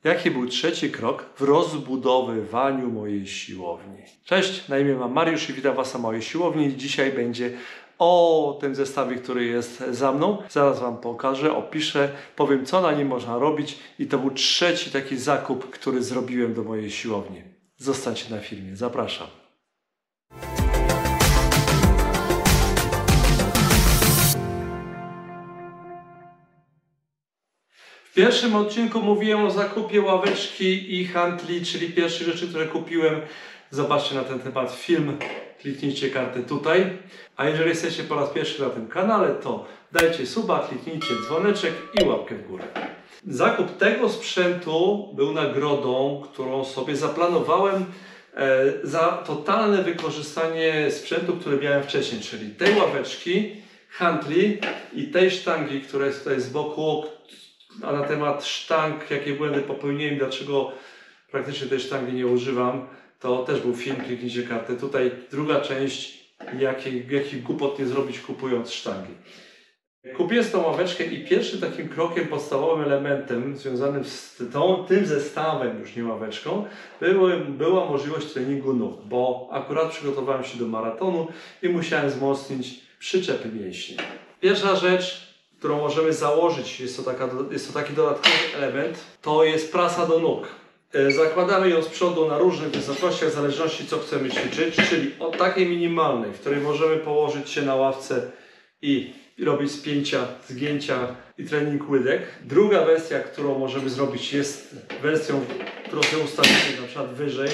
Jaki był trzeci krok w rozbudowywaniu mojej siłowni? Cześć, na imię mam Mariusz i witam Was na mojej siłowni. Dzisiaj będzie o tym zestawie, który jest za mną. Zaraz Wam pokażę, opiszę, powiem, co na nim można robić. I to był trzeci taki zakup, który zrobiłem do mojej siłowni. Zostańcie na filmie, zapraszam. W pierwszym odcinku mówiłem o zakupie ławeczki i hantli, czyli pierwszych rzeczy, które kupiłem. Zobaczcie na ten temat film, kliknijcie kartę tutaj. A jeżeli jesteście po raz pierwszy na tym kanale, to dajcie suba, kliknijcie dzwoneczek i łapkę w górę. Zakup tego sprzętu był nagrodą, którą sobie zaplanowałem za totalne wykorzystanie sprzętu, który miałem wcześniej, czyli tej ławeczki, hantli i tej sztangi, która jest tutaj z boku. A na temat sztang, jakie błędy popełniłem, dlaczego praktycznie tej sztangi nie używam, to też był film, kliknijcie kartę. Tutaj druga część, jakich głupot nie zrobić kupując sztangi. Kupiłem tą ławeczkę i pierwszym takim krokiem, podstawowym elementem związanym z tym zestawem, już nie ławeczką, była możliwość treningu nóg, bo akurat przygotowałem się do maratonu i musiałem wzmocnić przyczepy mięśni. Pierwsza rzecz, którą możemy założyć, jest to taki dodatkowy element, to jest prasa do nóg. Zakładamy ją z przodu na różnych wysokościach, w zależności co chcemy ćwiczyć, czyli od takiej minimalnej, w której możemy położyć się na ławce i robić spięcia, zgięcia i trening łydek. Druga wersja, którą możemy zrobić, jest wersją, którą sobie ustawimy na przykład wyżej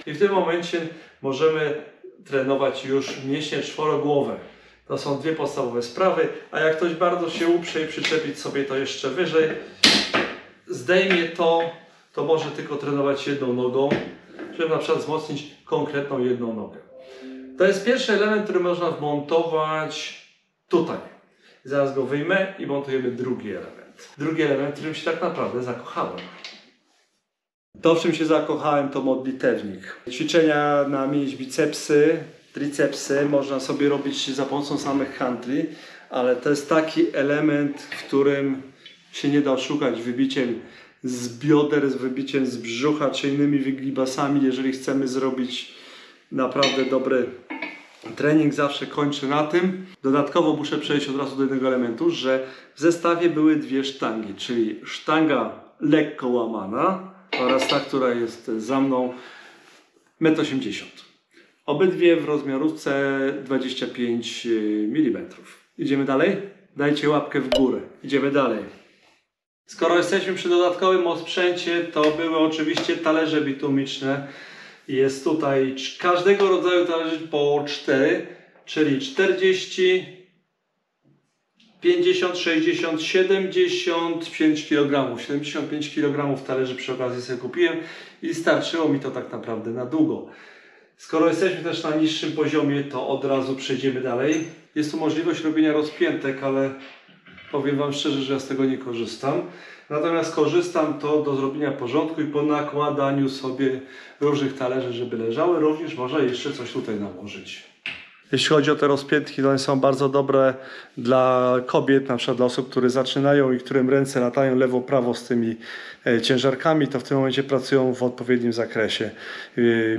i w tym momencie możemy trenować już mięśnie czworogłowe. To są dwie podstawowe sprawy, a jak ktoś bardzo się uprze i przyczepić sobie to jeszcze wyżej, zdejmie to może tylko trenować jedną nogą, żeby na przykład wzmocnić konkretną jedną nogę. To jest pierwszy element, który można wmontować tutaj. Zaraz go wyjmę i montujemy drugi element. Drugi element, w którym się tak naprawdę zakochałem. To, w czym się zakochałem, to modlitewnik. Ćwiczenia na mięśnie bicepsy, tricepsy można sobie robić za pomocą samych hantli, ale to jest taki element, w którym się nie da oszukać wybiciem z bioder, z wybiciem z brzucha czy innymi wygibasami. Jeżeli chcemy zrobić naprawdę dobry trening, zawsze kończy na tym. Dodatkowo muszę przejść od razu do jednego elementu, że w zestawie były dwie sztangi, czyli sztanga lekko łamana oraz ta, która jest za mną 1,80 m. Obydwie w rozmiarówce 25 mm. Idziemy dalej? Dajcie łapkę w górę. Idziemy dalej. Skoro jesteśmy przy dodatkowym osprzęcie, to były oczywiście talerze bitumiczne. Jest tutaj każdego rodzaju talerzy po 4, czyli 40, 50, 60, 75 kg. 75 kg talerzy przy okazji sobie kupiłem i starczyło mi to tak naprawdę na długo. Skoro jesteśmy też na niższym poziomie, to od razu przejdziemy dalej. Jest tu możliwość robienia rozpiętek, ale powiem Wam szczerze, że ja z tego nie korzystam. Natomiast korzystam to do zrobienia porządku i po nakładaniu sobie różnych talerzy, żeby leżały. Również można jeszcze coś tutaj nałożyć. Jeśli chodzi o te rozpiętki, to one są bardzo dobre dla kobiet, na przykład dla osób, które zaczynają i którym ręce latają lewo-prawo z tymi ciężarkami, to w tym momencie pracują w odpowiednim zakresie.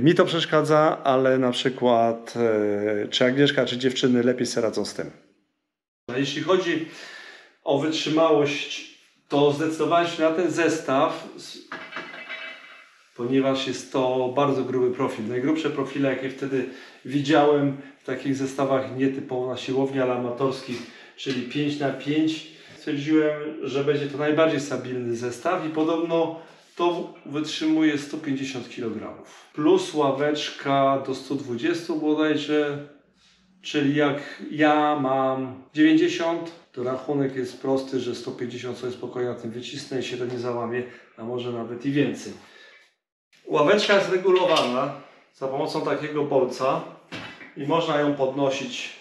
Mi to przeszkadza, ale na przykład czy Agnieszka, czy dziewczyny lepiej sobie radzą z tym. Jeśli chodzi o wytrzymałość, to zdecydowałem się na ten zestaw, ponieważ jest to bardzo gruby profil. Najgrubsze profile, jakie wtedy widziałem w takich zestawach nietypowo na siłowni, ale amatorskich, czyli 5×5. Stwierdziłem, że będzie to najbardziej stabilny zestaw i podobno to wytrzymuje 150 kg. Plus ławeczka do 120 bodajże, czyli jak ja mam 90, to rachunek jest prosty, że 150 sobie spokojnie na tym wycisnę i się to nie załamie, a może nawet i więcej. Ławeczka jest regulowana za pomocą takiego bolca i można ją podnosić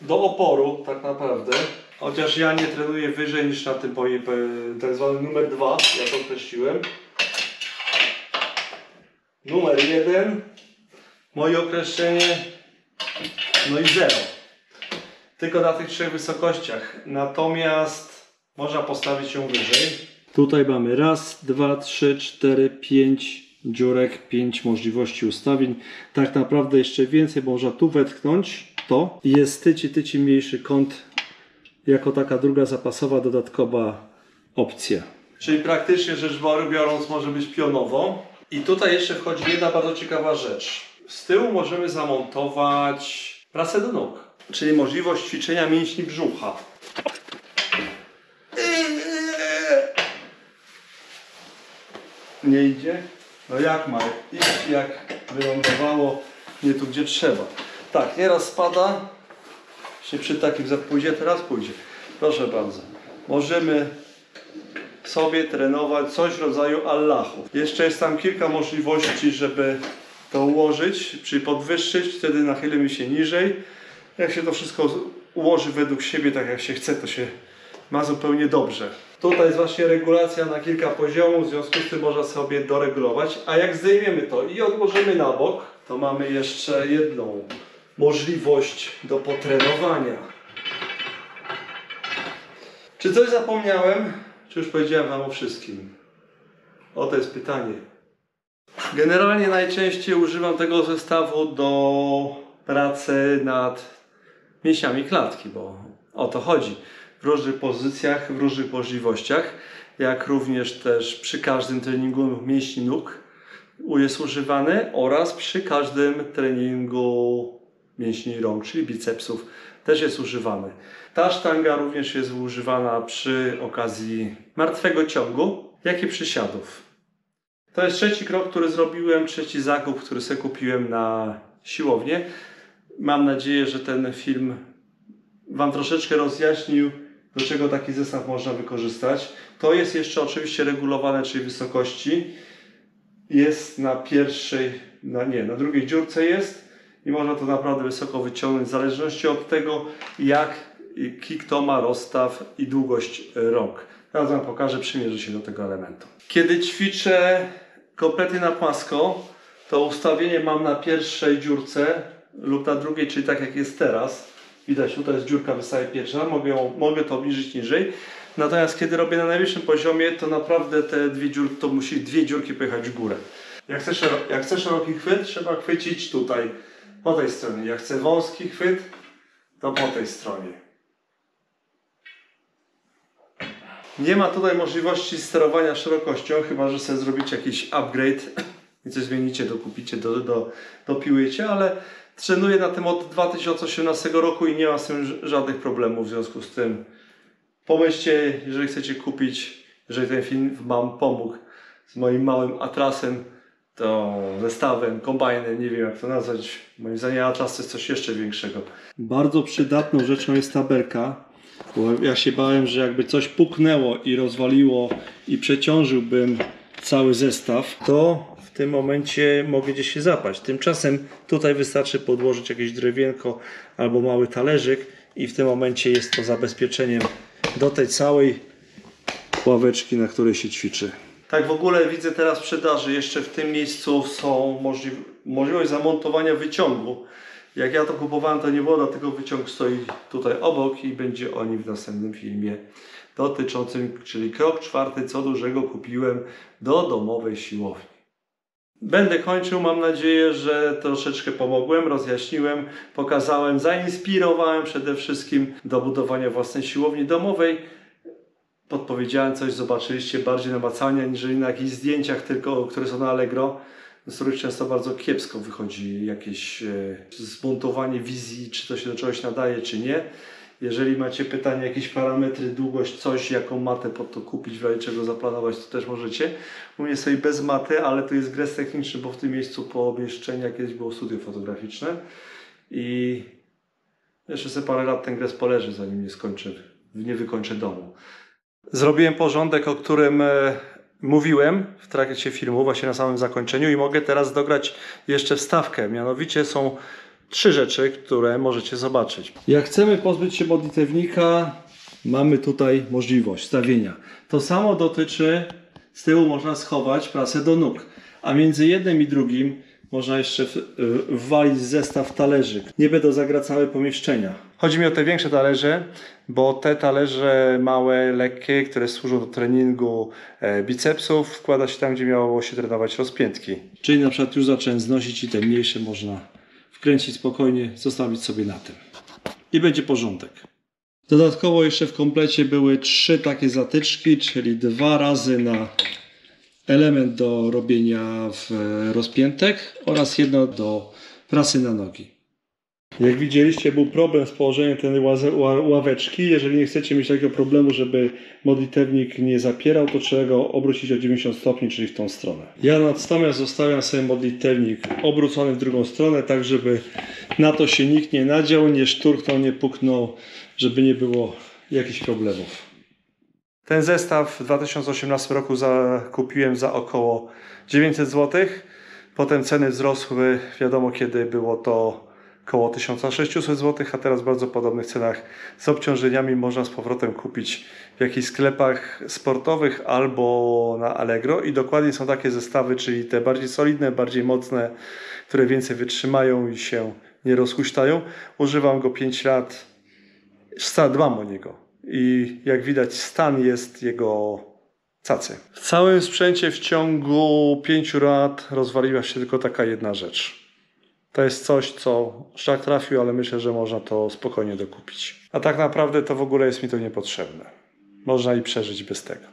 do oporu tak naprawdę. Chociaż ja nie trenuję wyżej niż na tym tak zwany numer 2, jak to określiłem. Numer 1, moje określenie, no i 0. Tylko na tych trzech wysokościach. Natomiast można postawić ją wyżej. Tutaj mamy raz, dwa, trzy, cztery, 5 dziurek, 5 możliwości ustawień. Tak naprawdę jeszcze więcej, bo można tu wetknąć to. Jest tyci mniejszy kąt jako taka druga zapasowa, dodatkowa opcja. Czyli praktycznie rzecz biorąc może być pionowo. I tutaj jeszcze wchodzi jedna bardzo ciekawa rzecz. Z tyłu możemy zamontować prasę do nóg, czyli możliwość ćwiczenia mięśni brzucha. Nie idzie? No jak ma iść, jak wylądowało nie tu gdzie trzeba. Tak, nieraz spada, się przy takim pójdzie, teraz pójdzie. Proszę bardzo. Możemy sobie trenować coś w rodzaju Allahu. Jeszcze jest tam kilka możliwości, żeby to ułożyć, czyli podwyższyć, wtedy nachylimy się niżej. Jak się to wszystko ułoży według siebie, tak jak się chce, to się ma zupełnie dobrze. Tutaj jest właśnie regulacja na kilka poziomów, w związku z tym można sobie doregulować. A jak zdejmiemy to i odłożymy na bok, to mamy jeszcze jedną możliwość do potrenowania. Czy coś zapomniałem? Czy już powiedziałem Wam o wszystkim? Oto jest pytanie. Generalnie najczęściej używam tego zestawu do pracy nad mięśniami klatki, bo o to chodzi. W różnych pozycjach, w różnych możliwościach, jak również też przy każdym treningu mięśni nóg jest używany oraz przy każdym treningu mięśni rąk, czyli bicepsów też jest używany. Ta sztanga również jest używana przy okazji martwego ciągu, jak i przysiadów. To jest trzeci krok, który zrobiłem, trzeci zakup, który sobie kupiłem na siłownię. Mam nadzieję, że ten film Wam troszeczkę rozjaśnił, do czego taki zestaw można wykorzystać. To jest jeszcze oczywiście regulowane, czyli wysokości. Jest na pierwszej, na drugiej dziurce jest i można to naprawdę wysoko wyciągnąć w zależności od tego, jaki kto ma rozstaw i długość rąk. Teraz Wam pokażę, przymierzę się do tego elementu. Kiedy ćwiczę kompletnie na płasko, to ustawienie mam na pierwszej dziurce lub na drugiej, czyli tak jak jest teraz. Widać, tutaj jest dziurka wystaje pierwsza, mogę to obniżyć niżej. Natomiast kiedy robię na najwyższym poziomie, to naprawdę te dwie dziurki, to musi dwie dziurki pojechać w górę. Jak chcę szeroki chwyt, trzeba chwycić tutaj, po tej stronie. Jak chcę wąski chwyt, to po tej stronie. Nie ma tutaj możliwości sterowania szerokością, chyba że sobie zrobicie jakiś upgrade i coś zmienicie, dokupicie, dopiłujecie, ale trenuję na tym od 2018 roku i nie ma z tym żadnych problemów. W związku z tym pomyślcie, jeżeli chcecie kupić, jeżeli ten film Wam pomógł z moim małym Atlasem, to zestawem, kombajnem, nie wiem jak to nazwać. Moim zdaniem Atlas to jest coś jeszcze większego. Bardzo przydatną rzeczą jest tabelka, bo ja się bałem, że jakby coś puknęło i rozwaliło i przeciążyłbym cały zestaw, to w tym momencie mogę gdzieś się zapaść. Tymczasem tutaj wystarczy podłożyć jakieś drewienko albo mały talerzyk i w tym momencie jest to zabezpieczeniem do tej całej ławeczki, na której się ćwiczy. Tak w ogóle widzę teraz w sprzedaży, jeszcze w tym miejscu są możliwość zamontowania wyciągu. Jak ja to kupowałem, to nie było, dlatego wyciąg stoi tutaj obok i będzie o nim w następnym filmie dotyczącym, czyli krok czwarty, co dużego kupiłem do domowej siłowni. Będę kończył, mam nadzieję, że troszeczkę pomogłem, rozjaśniłem, pokazałem, zainspirowałem przede wszystkim do budowania własnej siłowni domowej. Podpowiedziałem coś, zobaczyliście bardziej namacalnie, aniżeli na jakichś zdjęciach tylko, które są na Allegro, z których często bardzo kiepsko wychodzi jakieś zmontowanie wizji, czy to się do czegoś nadaje, czy nie. Jeżeli macie pytanie, jakieś parametry, długość, coś, jaką matę pod to kupić, w razie czego zaplanować, to też możecie. U mnie sobie bez maty, ale tu jest gres techniczny, bo w tym miejscu pomieszczenia kiedyś było studio fotograficzne i jeszcze sobie parę lat ten gres poleży, zanim nie wykończę domu. Zrobiłem porządek, o którym mówiłem w trakcie filmu, właśnie na samym zakończeniu i mogę teraz dograć jeszcze wstawkę. Mianowicie są 3 rzeczy, które możecie zobaczyć. Jak chcemy pozbyć się modlitewnika, mamy tutaj możliwość wstawienia. To samo dotyczy, z tyłu można schować prasę do nóg, a między jednym i drugim można jeszcze wwalić zestaw talerzy. Nie będą zagracały pomieszczenia. Chodzi mi o te większe talerze, bo te talerze małe, lekkie, które służą do treningu bicepsów, wkłada się tam, gdzie miało się trenować rozpiętki. Czyli na przykład już zacząłem znosić i te mniejsze można wkręcić spokojnie, zostawić sobie na tym. I będzie porządek. Dodatkowo jeszcze w komplecie były 3 takie zatyczki, czyli 2 razy na element do robienia rozpiętek oraz jedno do prasy na nogi. Jak widzieliście, był problem z położeniem tej ławeczki. Jeżeli nie chcecie mieć takiego problemu, żeby modlitewnik nie zapierał, to trzeba go obrócić o 90 stopni, czyli w tą stronę. Ja natomiast zostawiam sobie modlitewnik obrócony w drugą stronę, tak żeby na to się nikt nie nadział, nie szturchnął, nie puknął, żeby nie było jakichś problemów. Ten zestaw w 2018 roku kupiłem za około 900 zł. Potem ceny wzrosły, wiadomo kiedy było to około 1600 zł, a teraz w bardzo podobnych cenach z obciążeniami można z powrotem kupić w jakichś sklepach sportowych albo na Allegro. I dokładnie są takie zestawy, czyli te bardziej solidne, bardziej mocne, które więcej wytrzymają i się nie rozhuśtają. Używam go 5 lat, dbam o niego. I jak widać, stan jest jego cacy. W całym sprzęcie w ciągu 5 lat rozwaliła się tylko taka jedna rzecz. To jest coś, co szlak trafił, ale myślę, że można to spokojnie dokupić. A tak naprawdę to w ogóle jest mi to niepotrzebne. Można i przeżyć bez tego.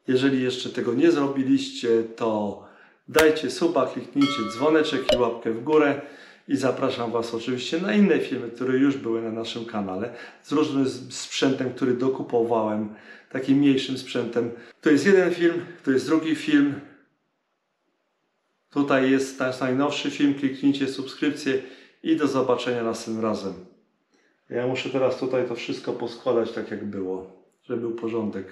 Jeżeli jeszcze tego nie zrobiliście, to dajcie suba, kliknijcie dzwoneczek i łapkę w górę. I zapraszam Was oczywiście na inne filmy, które już były na naszym kanale, z różnym sprzętem, który dokupowałem, takim mniejszym sprzętem. To jest jeden film, to jest drugi film. Tutaj jest nasz najnowszy film, kliknijcie subskrypcję i do zobaczenia następnym razem. Ja muszę teraz tutaj to wszystko poskładać tak jak było, żeby był porządek.